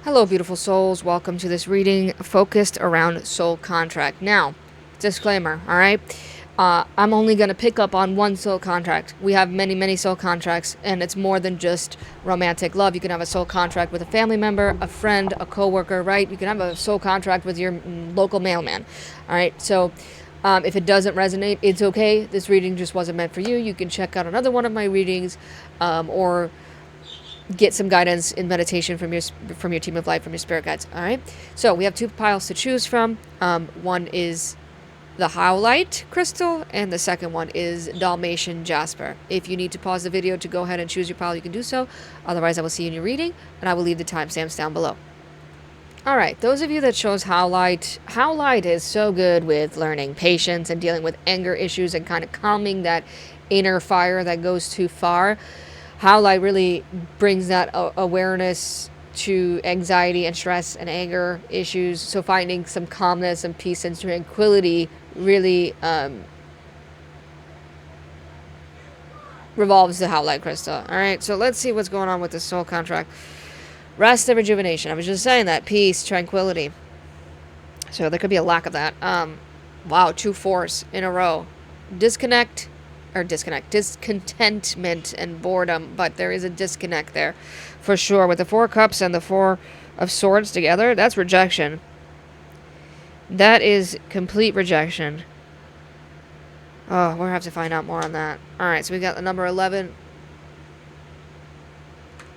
Hello, beautiful souls. Welcome to this reading focused around soul contract. Now, disclaimer, all right? I'm only going to pick up on one soul contract. We have many, many soul contracts, and it's more than just romantic love. You can have a soul contract with a family member, a friend, a coworker, right? You can have a soul contract with your local mailman, all right? So, if it doesn't resonate, it's okay. This reading just wasn't meant for you. You can check out another one of my readings, or get some guidance in meditation from your team of light, from your spirit guides. All right. So we have two piles to choose from. One is the Howlite crystal, and the second one is Dalmatian Jasper. If you need to pause the video to go ahead and choose your pile, you can do so. Otherwise, I will see you in your reading, and I will leave the timestamps down below. All right, those of you that chose Howlite is so good with learning patience and dealing with anger issues and kind of calming that inner fire that goes too far. Howlite really brings that awareness to anxiety and stress and anger issues. So finding some calmness and peace and tranquility really revolves the Howlite crystal. All right, so let's see what's going on with the soul contract. Rest and rejuvenation. I was just saying that. Peace, tranquility. So there could be a lack of that. Wow, 2 4s in a row. Discontentment and boredom, but there is a disconnect there for sure. With the 4 cups and the 4 of swords together, that's rejection. That is complete rejection. Oh, we'll have to find out more on that. Alright, so we got the number 11.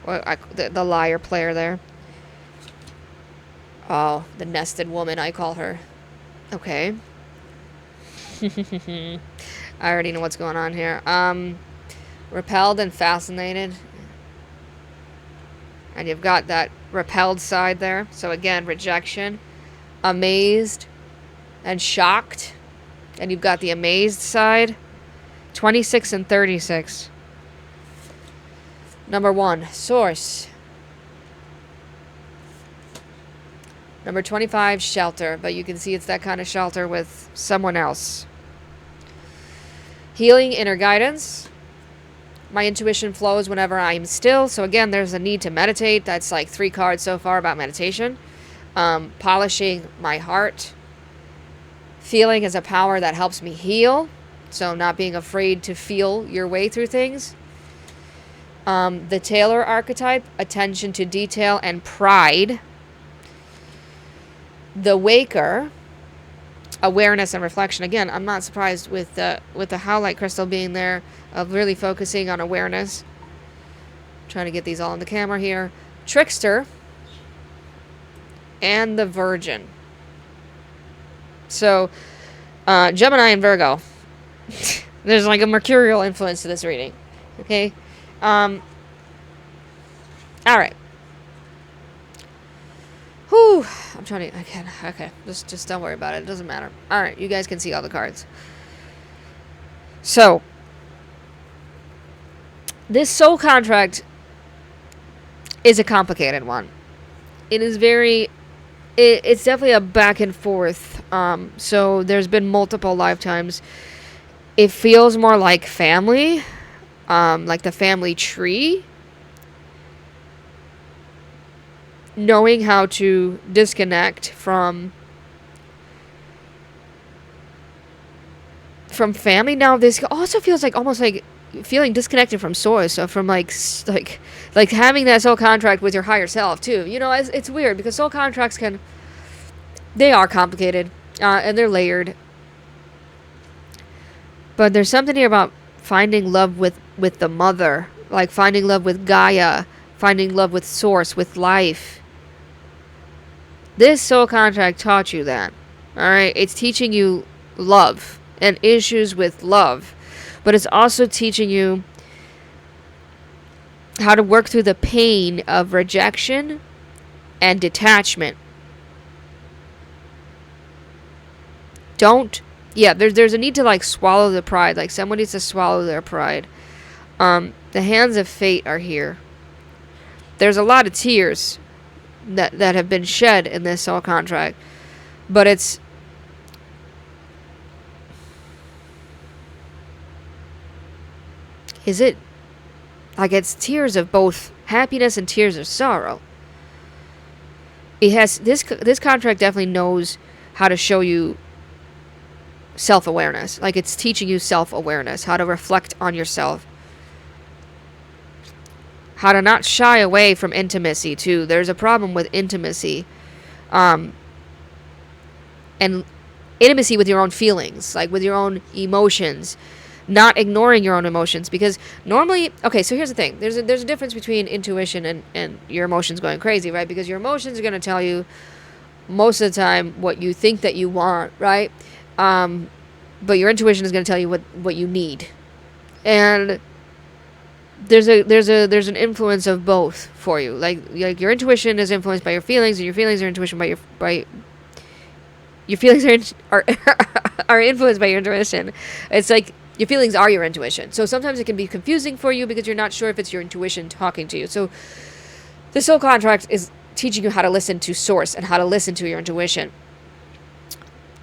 The liar player there. Oh, the nested woman, I call her. Okay. I already know what's going on here. Repelled and fascinated. And you've got that repelled side there. So again, rejection. Amazed and shocked. And you've got the amazed side. 26 and 36. Number 1, source. Number 25, shelter. But you can see it's that kind of shelter with someone else. Healing, inner guidance. My intuition flows whenever I'm still. So again, there's a need to meditate. That's like 3 cards so far about meditation. Polishing my heart. Feeling is a power that helps me heal. So not being afraid to feel your way through things. The Tailor archetype, attention to detail and pride. The Waker, awareness and reflection. Again, I'm not surprised with the Howlite crystal being there, of really focusing on awareness. Trying to get these all on the camera here. Trickster and the Virgin. So, Gemini and Virgo. There's like a mercurial influence to this reading. Okay? Alright. Whew. I'm trying to... Okay. Just don't worry about it. It doesn't matter. Alright. You guys can see all the cards. So, this soul contract is a complicated one. It is very... It's definitely a back and forth. So, there's been multiple lifetimes. It feels more like family. Like the family tree. Knowing how to disconnect from family. Now this also feels like almost like feeling disconnected from source, so from like having that soul contract with your higher self too. You know, it's weird because soul contracts they are complicated, and they're layered, but there's something here about finding love with the mother, like finding love with Gaia, finding love with source, with life. This soul contract taught you that. Alright? It's teaching you love and issues with love. But it's also teaching you how to work through the pain of rejection and detachment. There's a need to like swallow the pride. Like someone needs to swallow their pride. The hands of fate are here. There's a lot of tears that have been shed in this soul contract, but it's like it's tears of both happiness and tears of sorrow. it has this contract definitely knows how to show you self-awareness. Like, it's teaching you self-awareness, how to reflect on yourself, how to not shy away from intimacy too. There's a problem with intimacy, and intimacy with your own feelings, like with your own emotions, not ignoring your own emotions. Because normally, okay, so here's the thing, there's a difference between intuition and your emotions going crazy, right? Because your emotions are going to tell you most of the time what you think that you want, right? But your intuition is going to tell you what you need. And there's an influence of both for you. Like your intuition is influenced by your feelings, and your feelings are intuition by your feelings are influenced by your intuition. It's like your feelings are your intuition. So sometimes it can be confusing for you because you're not sure if it's your intuition talking to you. So the soul contract is teaching you how to listen to source and how to listen to your intuition.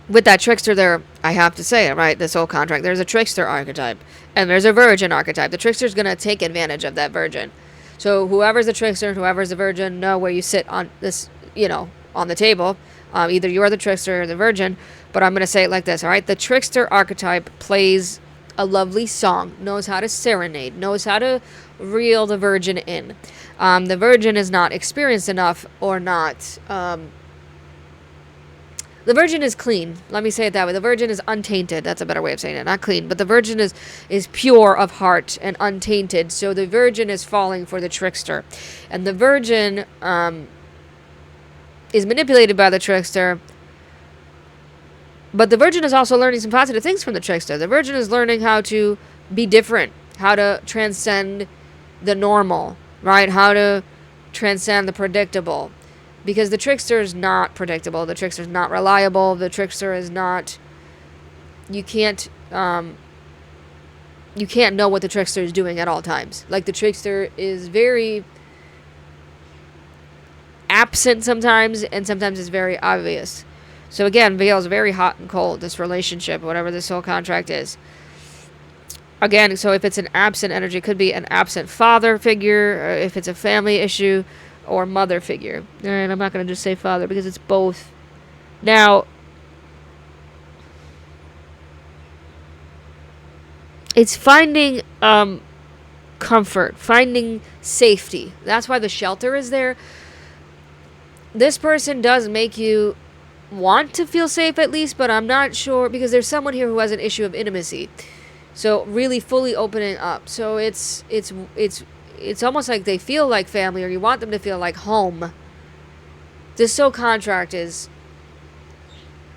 With that trickster there, I have to say it, right? The soul contract, there's a trickster archetype and there's a virgin archetype. The trickster is going to take advantage of that virgin. So whoever's the trickster, whoever's the virgin, know where you sit on this, on the table. Either you're the trickster or the virgin, but I'm going to say it like this, all right? The trickster archetype plays a lovely song, knows how to serenade, knows how to reel the virgin in. The virgin is not experienced enough or not... the virgin is clean. Let me say it that way. The virgin is untainted. That's a better way of saying it. Not clean, but the virgin is pure of heart and untainted. So the virgin is falling for the trickster. And the virgin is manipulated by the trickster. But the virgin is also learning some positive things from the trickster. The virgin is learning how to be different, how to transcend the normal, right? How to transcend the predictable. Because the trickster is not predictable. The trickster is not reliable. The trickster is not... You can't know what the trickster is doing at all times. Like, the trickster is very absent sometimes, and sometimes it's very obvious. So again, Veil is very hot and cold, this relationship, whatever this soul contract is. Again, so if it's an absent energy, it could be an absent father figure, or if it's a family issue, or mother figure. And I'm not going to just say father because it's both. Now, it's finding comfort, finding safety. That's why the shelter is there. This person does make you want to feel safe at least, but I'm not sure, because there's someone here who has an issue of intimacy. So really fully opening up. So it's almost like they feel like family, or you want them to feel like home. This soul contract is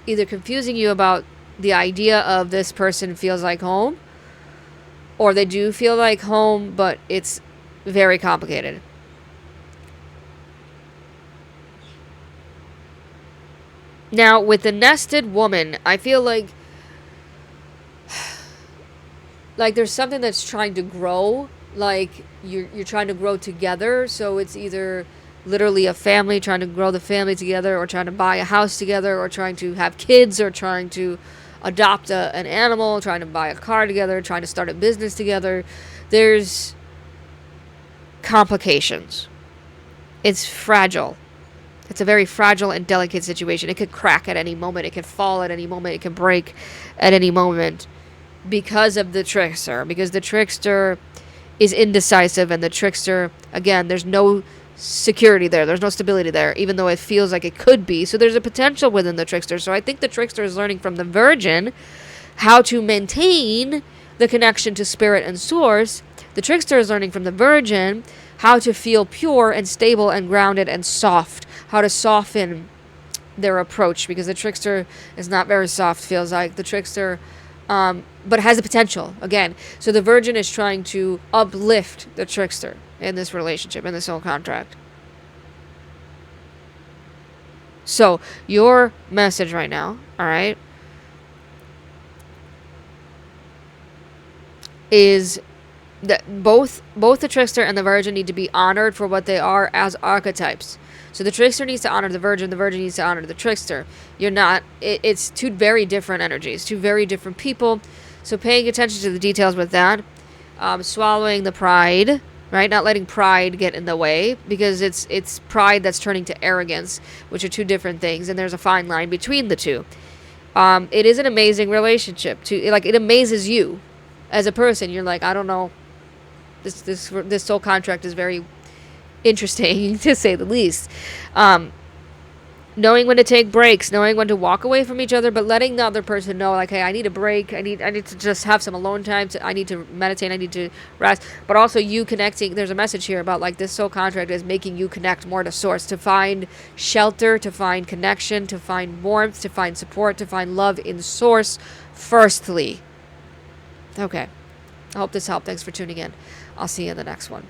either confusing you about the idea of this person feels like home, or they do feel like home, but it's very complicated. Now, with the nested woman, I feel like there's something that's trying to grow. Like, you're trying to grow together. So it's either literally a family, trying to grow the family together, or trying to buy a house together, or trying to have kids, or trying to adopt an animal, trying to buy a car together, trying to start a business together. There's complications. It's fragile. It's a very fragile and delicate situation. It could crack at any moment. It could fall at any moment. It can break at any moment because of the trickster. Because the trickster is indecisive, and the trickster, again, there's no security there. There's no stability there, even though it feels like it could be. So there's a potential within the trickster. So I think the trickster is learning from the virgin how to maintain the connection to spirit and source. The trickster is learning from the virgin how to feel pure and stable and grounded and soft, how to soften their approach, because the trickster is not very soft, feels like. The trickster, but has the potential, again. So the virgin is trying to uplift the trickster in this relationship, in this soul contract. So, your message right now, all right, is that both the trickster and the virgin need to be honored for what they are as archetypes. So the trickster needs to honor the virgin needs to honor the trickster. It's two very different energies, two very different people. So paying attention to the details with that, swallowing the pride, right? Not letting pride get in the way, because it's pride that's turning to arrogance, which are two different things, and there's a fine line between the two. It is an amazing relationship. Like, it amazes you as a person. You're like, I don't know. This soul contract is very interesting, to say the least. Knowing when to take breaks, knowing when to walk away from each other, but letting the other person know, like, hey, I need a break. I need to just have some alone time. I need to meditate. I need to rest. But also you connecting. There's a message here about, like, this soul contract is making you connect more to source, to find shelter, to find connection, to find warmth, to find support, to find love in source firstly. Okay. I hope this helped. Thanks for tuning in. I'll see you in the next one.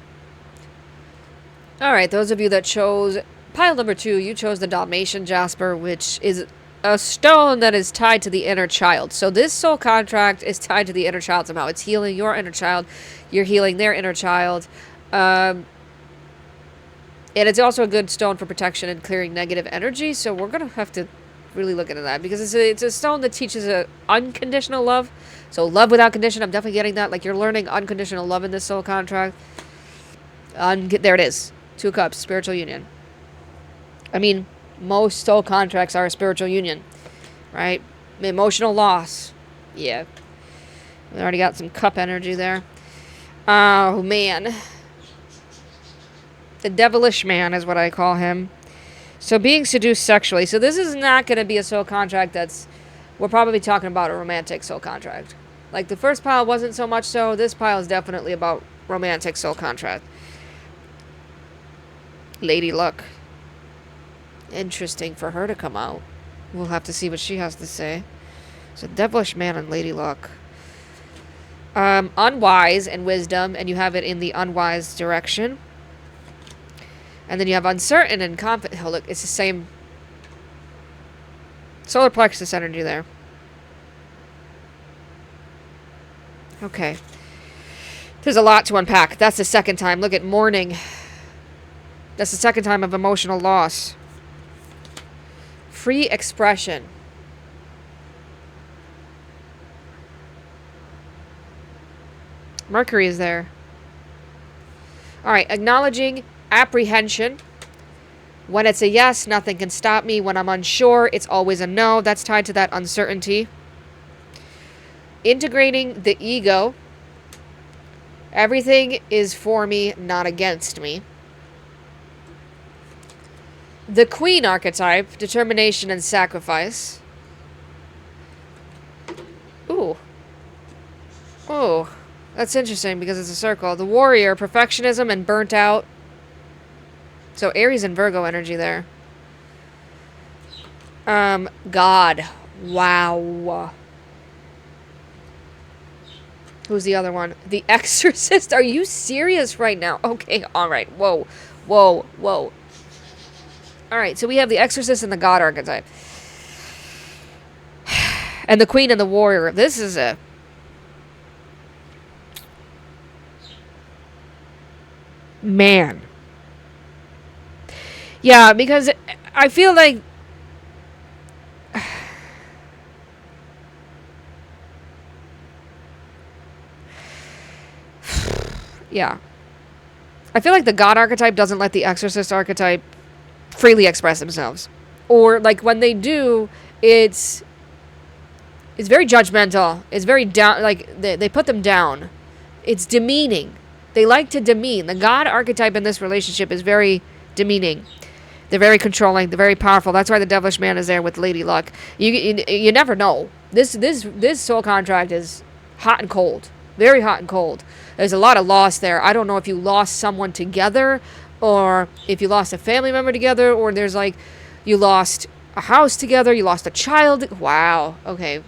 All right. Those of you that chose pile number 2, you chose the Dalmatian Jasper, which is a stone that is tied to the inner child. So this soul contract is tied to the inner child somehow. It's healing your inner child. You're healing their inner child. And it's also a good stone for protection and clearing negative energy. So we're going to have to really look into that, because it's a stone that teaches unconditional love. So love without condition. I'm definitely getting that. Like, you're learning unconditional love in this soul contract. There it is. 2 cups, spiritual union. I mean, most soul contracts are a spiritual union, right? Emotional loss. Yeah. We already got some cup energy there. Oh, man. The devilish man is what I call him. So being seduced sexually. So this is not going to be a soul contract we're probably talking about a romantic soul contract. Like, the first pile wasn't so much so. This pile is definitely about romantic soul contract. Lady Luck. Interesting for her to come out. We'll have to see what she has to say. So devilish man and Lady Luck. Unwise and wisdom, and you have it in the unwise direction. And then you have uncertain and confident. Oh, look, it's the same solar plexus energy there. Okay. There's a lot to unpack. That's the second time. Look at mourning. That's the second time of emotional loss. Free expression. Mercury is there. All right, acknowledging apprehension. When it's a yes, nothing can stop me. When I'm unsure, it's always a no. That's tied to that uncertainty. Integrating the ego. Everything is for me, not against me. The Queen archetype, determination and sacrifice. Ooh. Oh, that's interesting because it's a circle. The Warrior, perfectionism and burnt out. So Aries and Virgo energy there. God. Wow. Who's the other one? The Exorcist. Are you serious right now? Okay, all right. Whoa. Whoa. Whoa. All right, so we have the Exorcist and the God archetype. And the Queen and the Warrior. This is a... Man. Yeah, because I feel like... Yeah. I feel like the God archetype doesn't let the Exorcist archetype freely express themselves. Or, like, when they do, it's very judgmental. It's very down, like, they put them down. It's demeaning. They like to demean. The God archetype in this relationship is very demeaning. They're very controlling. They're very powerful. That's why the devilish man is there with Lady Luck. You never know. This soul contract is hot and cold. Very hot and cold. There's a lot of loss there. I don't know if you lost someone together, or if you lost a family member together, or there's like, you lost a house together, you lost a child. Wow. Okay.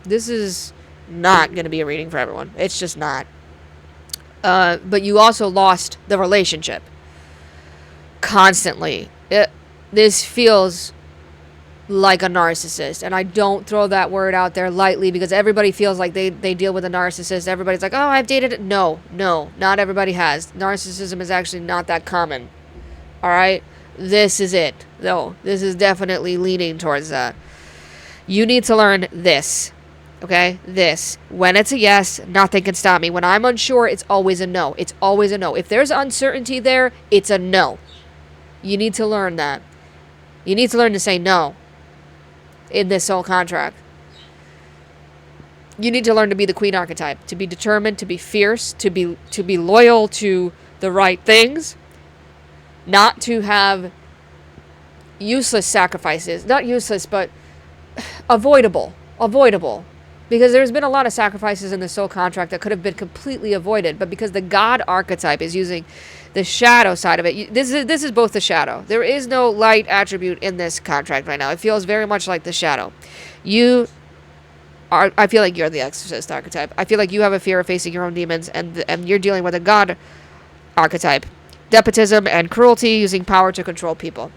This is not going to be a reading for everyone. It's just not. But you also lost the relationship. Constantly. This feels like a narcissist. And I don't throw that word out there lightly, because everybody feels like they deal with a narcissist. Everybody's like, oh, I've dated it. No, not everybody has. Narcissism is actually not that common. All right? This is it, though. This is definitely leaning towards that. You need to learn this. Okay, this. When it's a yes, nothing can stop me. When I'm unsure, it's always a no. It's always a no. If there's uncertainty there, it's a no. You need to learn that. You need to learn to say no in this soul contract. You need to learn to be the queen archetype, to be determined, to be fierce, to be loyal to the right things, not to have useless sacrifices. Not useless, but avoidable. Because there's been a lot of sacrifices in the soul contract that could have been completely avoided, but because the God archetype is using the shadow side of it, this is both the shadow. There is no light attribute in this contract right now. It feels very much like the shadow. I feel like you're the exorcist archetype. I feel like you have a fear of facing your own demons, and you're dealing with a God archetype. Despotism and cruelty, using power to control people.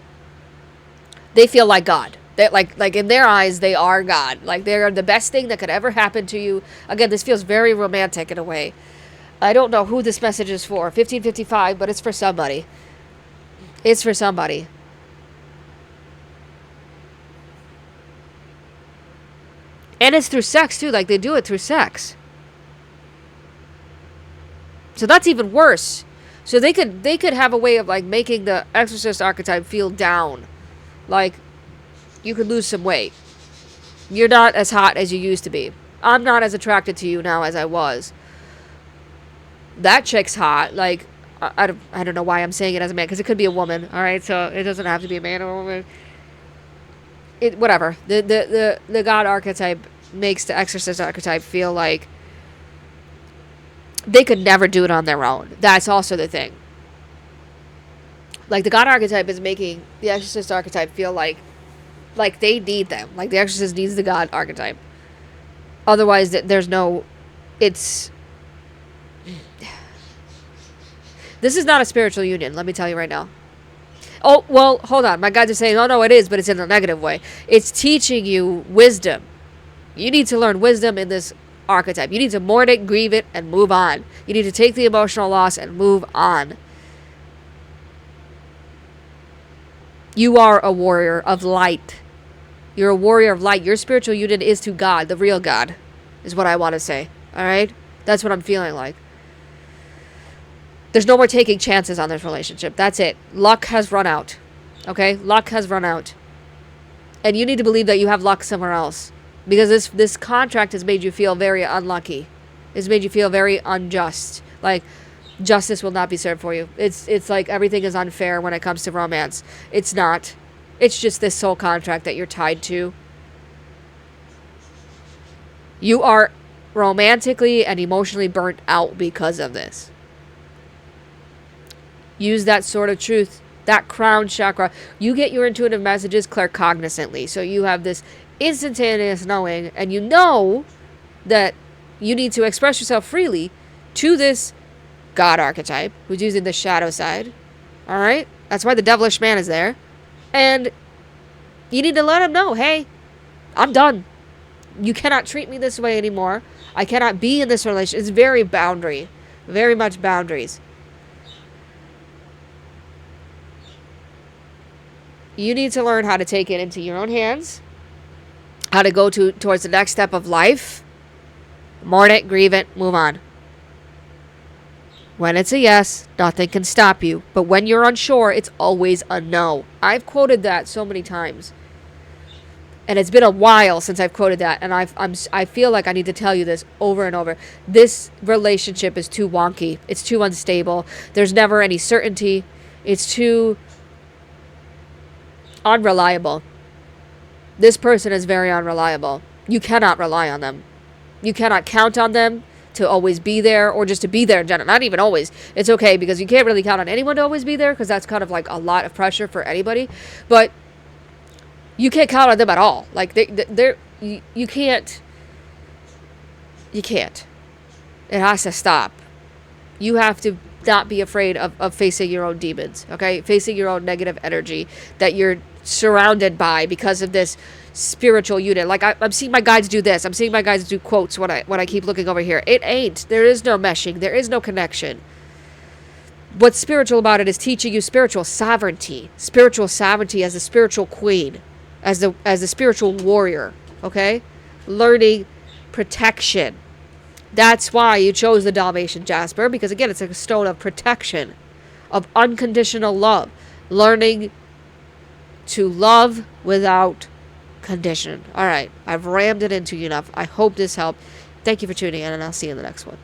They feel like God. They, like in their eyes, they are God. Like they're the best thing that could ever happen to you. Again, this feels very romantic in a way. I don't know who this message is for. 1555, but it's for somebody. It's for somebody. And it's through sex, too. Like, they do it through sex. So that's even worse. So they could have a way of, like, making the exorcist archetype feel down. Like, you could lose some weight. You're not as hot as you used to be. I'm not as attracted to you now as I was. That chick's hot. Like, I don't know why I'm saying it as a man, because it could be a woman, all right? So it doesn't have to be a man or a woman. Whatever. The God archetype makes the exorcist archetype feel like they could never do it on their own. That's also the thing. Like, the God archetype is making the exorcist archetype feel like they need them. Like, the exorcist needs the God archetype. Otherwise, there's no... It's... This is not a spiritual union, let me tell you right now. Oh, well, hold on. My guides are saying, oh, no, it is, but it's in a negative way. It's teaching you wisdom. You need to learn wisdom in this archetype. You need to mourn it, grieve it, and move on. You need to take the emotional loss and move on. You are a warrior of light. You're a warrior of light. Your spiritual union is to God, the real God, is what I want to say. All right? That's what I'm feeling like. There's no more taking chances on this relationship. That's it. Luck has run out. Okay? Luck has run out. And you need to believe that you have luck somewhere else. Because this contract has made you feel very unlucky. It's made you feel very unjust. Like, justice will not be served for you. It's like everything is unfair when it comes to romance. It's not. It's just this soul contract that you're tied to. You are romantically and emotionally burnt out because of this. Use that sword of truth, that crown chakra. You get your intuitive messages claircognizantly. So you have this instantaneous knowing, and you know that you need to express yourself freely to this God archetype who's using the shadow side. All right? That's why the devilish man is there. And you need to let him know, hey, I'm done. You cannot treat me this way anymore. I cannot be in this relationship. It's very boundary. Very much boundaries. You need to learn how to take it into your own hands. How to go towards the next step of life. Mourn it, grieve it, move on. When it's a yes, nothing can stop you. But when you're unsure, it's always a no. I've quoted that so many times. And it's been a while since I've quoted that. And I feel like I need to tell you this over and over. This relationship is too wonky. It's too unstable. There's never any certainty. It's too unreliable. This person is very unreliable. You cannot rely on them. You cannot count on them to always be there, or just to be there in general. Not even always. It's okay, because you can't really count on anyone to always be there, because that's kind of like a lot of pressure for anybody. But you can't count on them at all. Like, you can't. You can't. It has to stop. You have to not be afraid of facing your own demons, okay? Facing your own negative energy that you're surrounded by because of this spiritual unit. Like, I'm seeing my guides do this. I'm seeing my guides do quotes when I keep looking over here. It ain't. There is no meshing. There is no connection. What's spiritual about it is teaching you spiritual sovereignty. Spiritual sovereignty as a spiritual queen. As a spiritual warrior. Okay? Learning protection. That's why you chose the Dalmatian Jasper, because again, it's a stone of protection, of unconditional love, learning to love without condition. All right, I've rammed it into you enough. I hope this helped. Thank you for tuning in, and I'll see you in the next one.